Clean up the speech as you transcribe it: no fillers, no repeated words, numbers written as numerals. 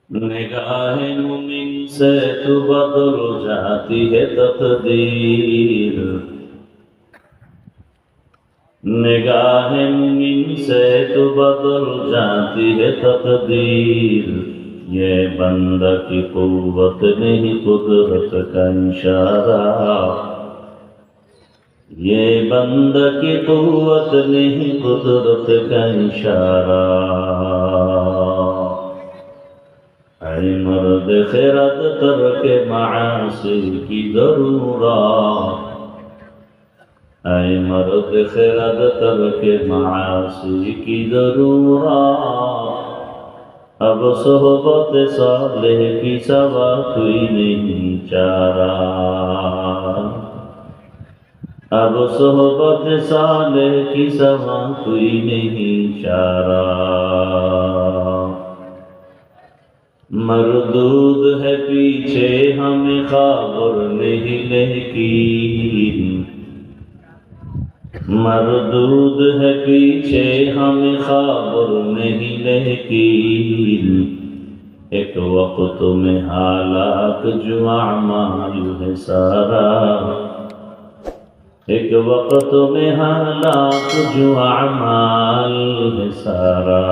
نگاہ مومن سے تو بدل جاتی ہے تقدیر، نگاہ مومن سے تو بدل جاتی ہے تقدیر۔ یہ بندہ کی قوت نہیں قدرت کا اشارہ، یہ بندہ کی قوت نہیں قدرت کا اشارہ۔ اے مرد خرد ترک معاصی کی ضرورت، اے مرد خرد ترک معاصی کی ضرورت۔ اب صحبت صالح کی سوا کوئی نہیں چارہ، اب صحبت صالح کی سوا کوئی نہیں چارہ۔ مردود ہے پیچھے ہمیں خبر نہیں لیکن، مردود ہے پیچھے ہمیں خبر نہیں لیکن، ایک وقت میں حالات جو اعمال ہے سارا، ایک وقت میں حالات جو اعمال ہے سارا۔